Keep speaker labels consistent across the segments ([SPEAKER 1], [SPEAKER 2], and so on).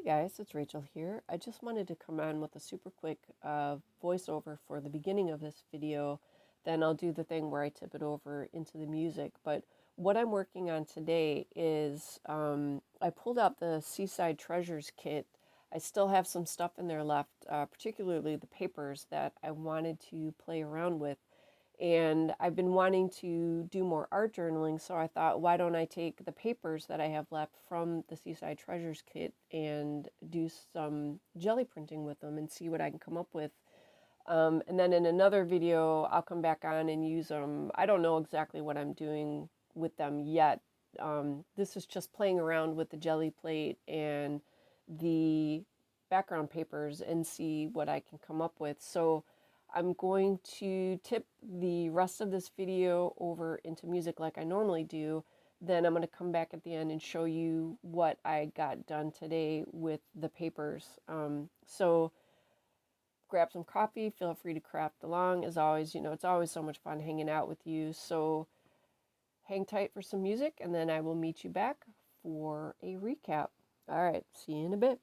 [SPEAKER 1] Hey guys, it's Rachel here. I just wanted to come on with a super quick voiceover for the beginning of this video. Then I'll do the thing where I tip it over into the music. But what I'm working on today is I pulled out the Seaside Treasures kit. I still have some stuff in there left, particularly the papers that I wanted to play around with. And I've been wanting to do more art journaling, so I thought, why don't I take the papers that I have left from the Seaside Treasures kit and do some jelly printing with them and see what I can come up with. And then in another video, I'll come back on and use them. I don't know exactly what I'm doing with them yet. This is just playing around with the jelly plate and the background papers and see what I can come up with. So I'm going to tip the rest of this video over into music like I normally do. Then I'm going to come back at the end and show you what I got done today with the papers. So grab some coffee, feel free to craft along. As always, you know, it's always so much fun hanging out with you. So hang tight for some music, and then I will meet you back for a recap. All right, see you in a bit.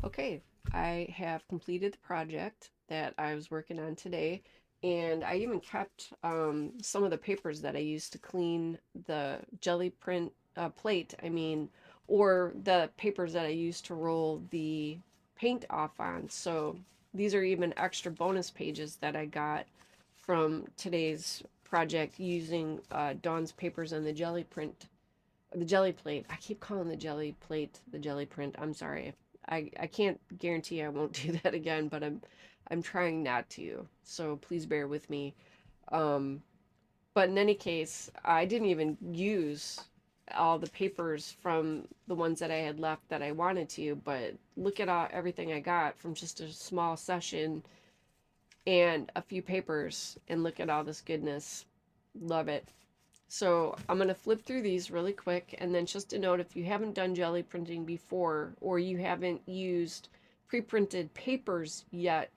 [SPEAKER 1] Okay, I have completed the project that I was working on today, and I even kept some of the papers that I used to clean the jelly print plate, or the papers that I used to roll the paint off on. So these are even extra bonus pages that I got from today's project using Dawn's papers and the jelly plate. I keep calling the jelly plate the jelly print. I'm sorry. I can't guarantee I won't do that again, but I'm trying not to. So please bear with me. Um, but in any case, I didn't even use all the papers from the ones that I had left that I wanted to, but look at everything I got from just a small session and a few papers, and look at all this goodness. Love it. So I'm going to flip through these really quick, and then just a note, if you haven't done jelly printing before, or you haven't used pre-printed papers yet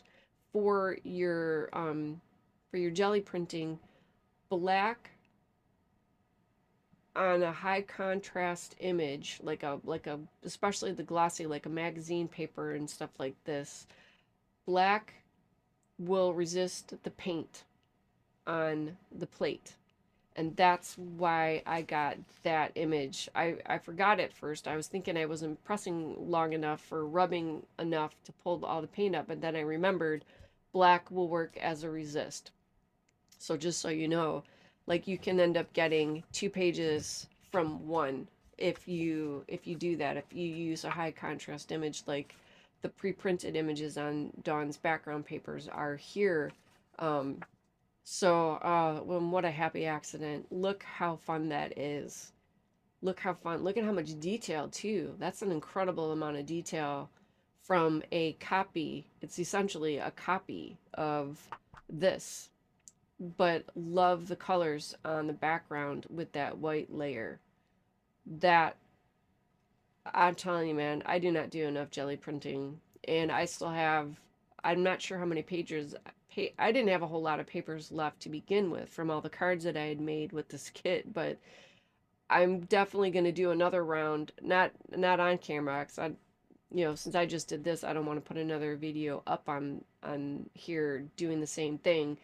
[SPEAKER 1] for your jelly printing, black on a high contrast image, like a especially the glossy, like a magazine paper and stuff like this, black will resist the paint on the plate. And that's why I got that image. I forgot at first. I was thinking I wasn't pressing long enough or rubbing enough to pull all the paint up, but then I remembered black will work as a resist. So just so you know, like, you can end up getting 2 pages from one if you do that. If you use a high contrast image, like the pre-printed images on Dawn's background papers are here. Well, what a happy accident. Look how fun that is. Look how fun. Look at how much detail, too. That's an incredible amount of detail from a copy. It's essentially a copy of this. But love the colors on the background with that white layer. That, I'm telling you, man, I do not do enough jelly printing. And I still have, I'm not sure how many pages. I didn't have a whole lot of papers left to begin with from all the cards that I had made with this kit, but I'm definitely going to do another round, not on camera, because since I just did this, I don't want to put another video up on here doing the same thing.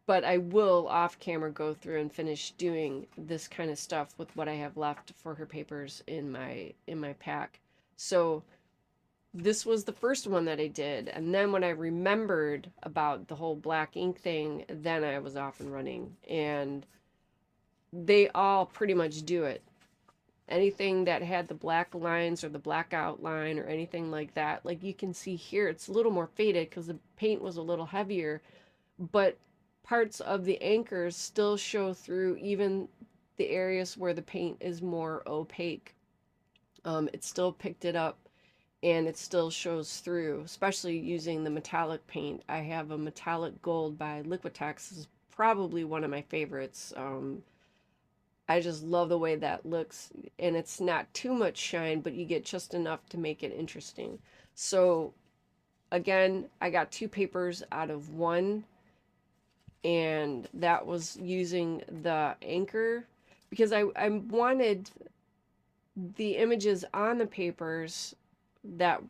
[SPEAKER 1] But I will off camera go through and finish doing this kind of stuff with what I have left for her papers in my pack. So this was the first one that I did, and then when I remembered about the whole black ink thing, then I was off and running, and they all pretty much do it. Anything that had the black lines or the black outline or anything like that, like you can see here, it's a little more faded because the paint was a little heavier, but parts of the anchors still show through, even the areas where the paint is more opaque. It still picked it up, and it still shows through, especially using the metallic paint. I have a metallic gold by Liquitex. This is probably one of my favorites. I just love the way that looks, and it's not too much shine, but you get just enough to make it interesting. So again, I got 2 papers out of 1, and that was using the anchor because I wanted the images on the papers that,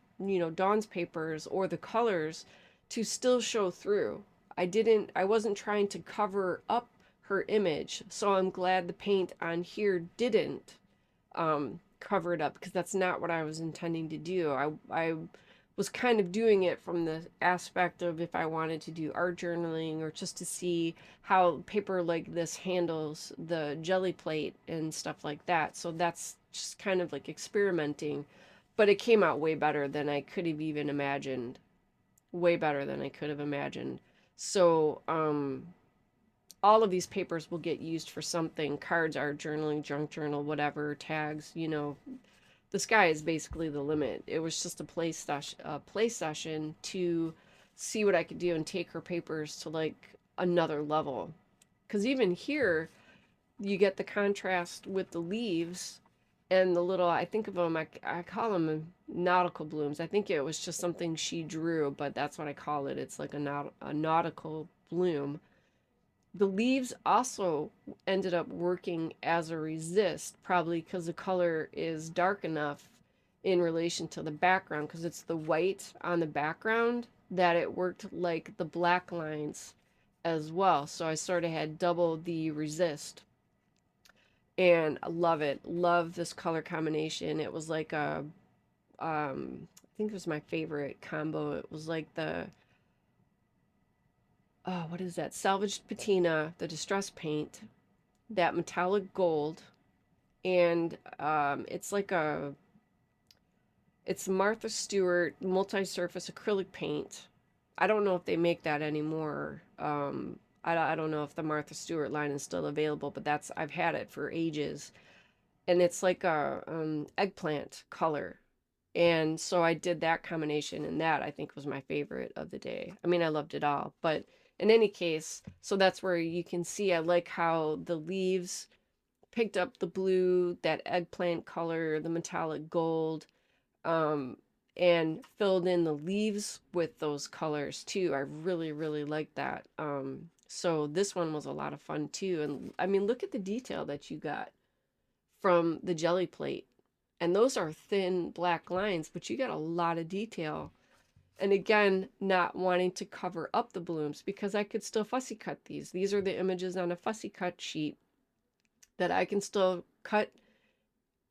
[SPEAKER 1] Dawn's papers or the colors to still show through. I wasn't trying to cover up her image, so I'm glad the paint on here didn't cover it up, because that's not what I was intending to do. I was kind of doing it from the aspect of if I wanted to do art journaling or just to see how paper like this handles the jelly plate and stuff like that. So that's just kind of like experimenting, but it came out way better than I could have even imagined. Way better than I could have imagined. So, all of these papers will get used for something. Cards, art journaling, junk journal, whatever, tags, the sky is basically the limit. It was just a play session to see what I could do and take her papers to like another level. because even here you get the contrast with the leaves and the little, I think of them, I call them nautical blooms. I think it was just something she drew, but that's what I call it. It's like a nautical bloom. The leaves also ended up working as a resist, probably because the color is dark enough in relation to the background, because it's the white on the background, that it worked like the black lines as well. So I sort of had double the resist. And I love it. Love this color combination. It was like a, I think it was my favorite combo. It was like the, oh, what is that? Salvaged patina, the distress paint, that metallic gold, and it's like a, it's M.Stewart multi-surface acrylic paint. I don't know if they make that anymore. I don't know if the M.Stewart line is still available, but that's, I've had it for ages. And it's like a eggplant color. And so I did that combination, and that I think was my favorite of the day. I mean, I loved it all, but in any case, so that's where you can see I like how the leaves picked up the blue, that eggplant color, the metallic gold, um, and filled in the leaves with those colors too. I really, really like that. So this one was a lot of fun too. And I mean, look at the detail that you got from the jelly plate. And those are thin black lines, but you got a lot of detail. And again, not wanting to cover up the blooms because I could still fussy cut these. These are the images on a fussy cut sheet that I can still cut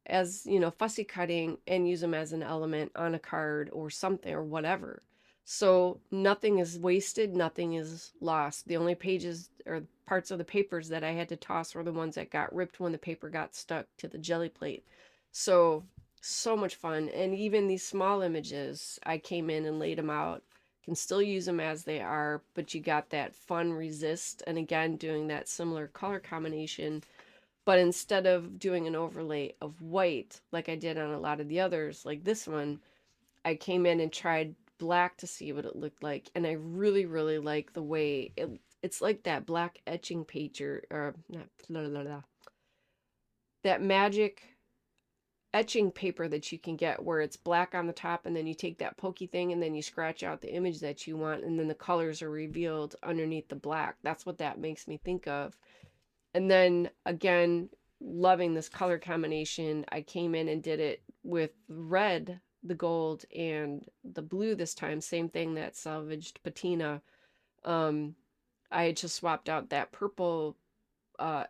[SPEAKER 1] as, you know, fussy cutting and use them as an element on a card or something or whatever. So nothing is wasted, nothing is lost. The only pages or parts of the papers that I had to toss were the ones that got ripped when the paper got stuck to the jelly plate. So, so much fun. And even these small images, I came in and laid them out. Can still use them as they are, but you got that fun resist. And again, doing that similar color combination, but instead of doing an overlay of white like I did on a lot of the others, like this one, I came in and tried black to see what it looked like. And I really, really like the way it's like that black etching paper, or not, blah, blah, blah, that magic etching paper that you can get where it's black on the top and then you take that pokey thing and then you scratch out the image that you want and then the colors are revealed underneath the black. That's what that makes me think of. And then again, loving this color combination, I came in and did it with red, the gold, and the blue this time. Same thing, that salvaged patina. I had just swapped out that purple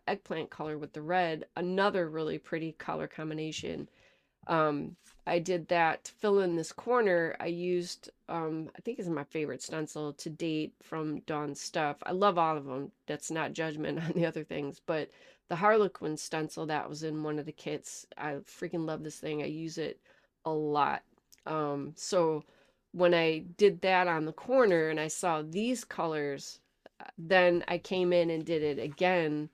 [SPEAKER 1] eggplant color with the red, another really pretty color combination. I did that to fill in this corner. I used, I think is my favorite stencil to date from Dawn's stuff. I love all of them. That's not judgment on the other things, but the Harlequin stencil that was in one of the kits, I freaking love this thing. I use it a lot. So when I did that on the corner and I saw these colors, then I came in and did it again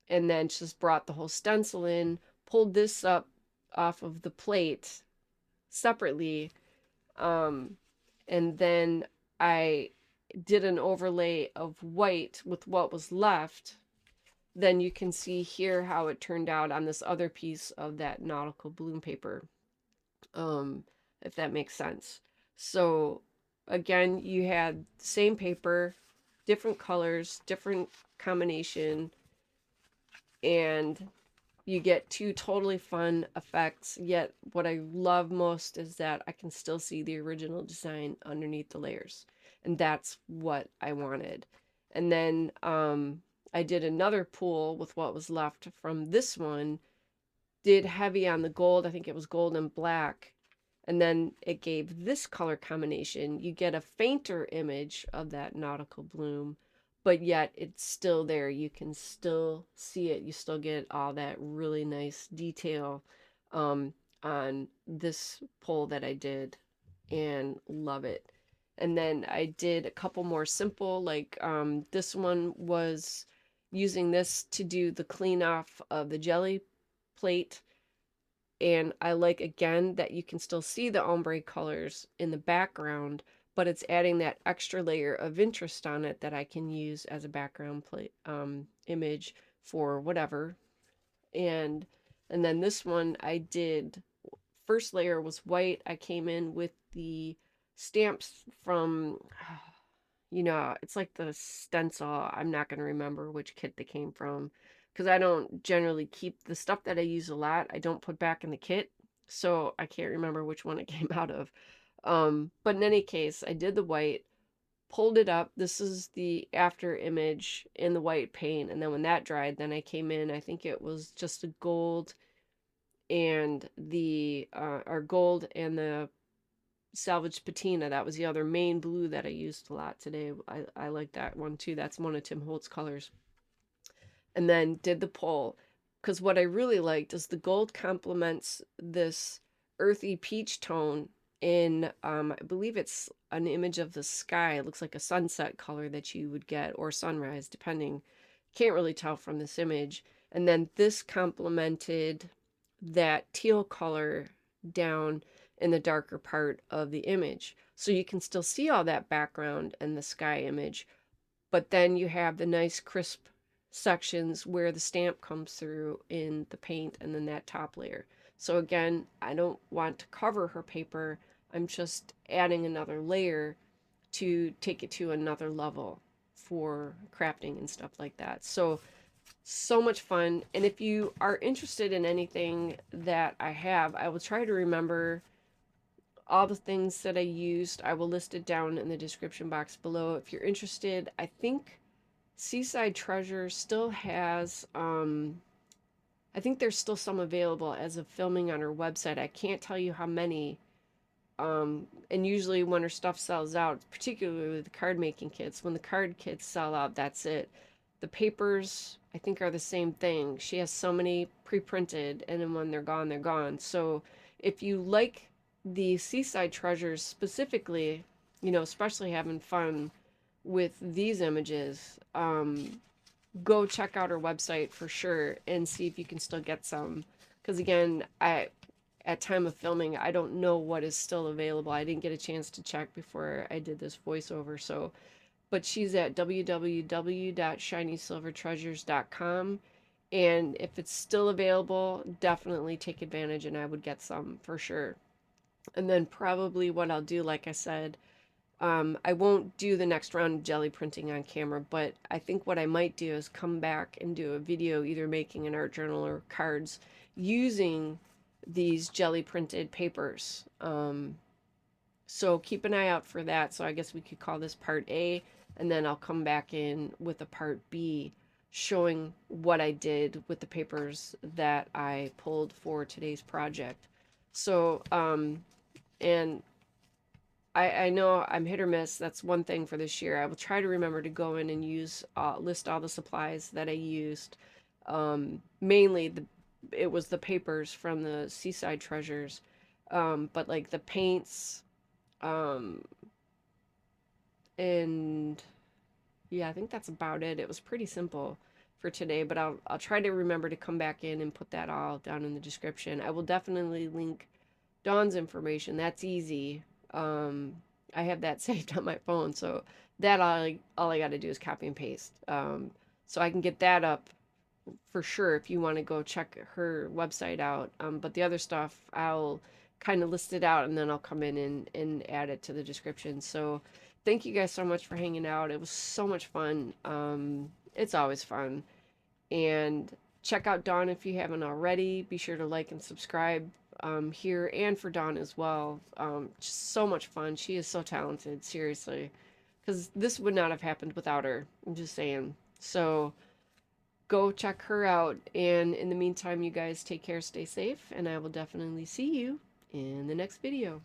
[SPEAKER 1] and then just brought the whole stencil in, pulled this up off of the plate separately, and then I did an overlay of white with what was left. Then you can see here how it turned out on this other piece of that nautical bloom paper, if that makes sense. So again, you had same paper, different colors, different combination, and you get two totally fun effects. Yet what I love most is that I can still see the original design underneath the layers. And that's what I wanted. And then I did another pool with what was left from this one. Did heavy on the gold. I think it was gold and black. And then it gave this color combination. You get a fainter image of that nautical bloom, but yet it's still there. You can still see it. You still get all that really nice detail on this poll that I did, and love it. And then I did a couple more simple, like this one was using this to do the clean off of the jelly plate. And I like, again, that you can still see the ombre colors in the background, but it's adding that extra layer of interest on it that I can use as a background image for whatever. And then this one I did, first layer was white. I came in with the stamps from, it's like the stencil. I'm not going to remember which kit they came from because I don't generally keep the stuff that I use a lot. I don't put back in the kit. So I can't remember which one it came out of. But in any case, I did the white, pulled it up. This is the after image in the white paint. And then when that dried, then I came in, I think it was just a gold and the, or gold and the salvaged patina. That was the other main blue that I used a lot today. I like that one too. That's one of Tim Holtz colors. And then did the pull, because what I really liked is the gold complements this earthy peach tone in, I believe it's an image of the sky. It looks like a sunset color that you would get, or sunrise, depending. Can't really tell from this image. And then this complemented that teal color down in the darker part of the image. So you can still see all that background and the sky image, but then you have the nice crisp sections where the stamp comes through in the paint and then that top layer. So again, I don't want to cover her paper. I'm just adding another layer to take it to another level for crafting and stuff like that. So much fun. And if you are interested in anything that I have, I will try to remember all the things that I used. I will list it down in the description box below. If you're interested, I think Seaside Treasures still has, I think there's still some available as of filming on her website. I can't tell you how many. And usually when her stuff sells out, particularly with the card making kits, when the card kits sell out, that's it. The papers, I think, are the same thing. She has so many pre-printed, and then when they're gone, they're gone. So if you like the Seaside Treasures specifically, especially having fun with these images, go check out her website for sure and see if you can still get some. Because again, at time of filming, I don't know what is still available. I didn't get a chance to check before I did this voiceover. So, but she's at www.shinysilvertreasures.com. And if it's still available, definitely take advantage and I would get some for sure. And then probably what I'll do, like I said, I won't do the next round of jelly printing on camera, but I think what I might do is come back and do a video either making an art journal or cards using these jelly printed papers. So keep an eye out for that. So I guess we could call this part A, and then I'll come back in with a part B showing what I did with the papers that I pulled for today's project. So, and I know I'm hit or miss. That's one thing for this year. I will try to remember to go in and use, list all the supplies that I used. Mainly it was the papers from the Seaside Treasures. But like the paints, and yeah, I think that's about it. It was pretty simple for today, but I'll try to remember to come back in and put that all down in the description. I will definitely link Dawn's information. That's easy. I have that saved on my phone, so that all I got to do is copy and paste. So I can get that up for sure if you want to go check her website out. But the other stuff, I'll kind of list it out and then I'll come in and add it to the description. So thank you guys so much for hanging out. It was so much fun. It's always fun. And check out Dawn if you haven't already. Be sure to like and subscribe here and for Dawn as well. Just so much fun. She is so talented, seriously. Because this would not have happened without her. I'm just saying. So go check her out. And in the meantime, you guys take care, stay safe, and I will definitely see you in the next video.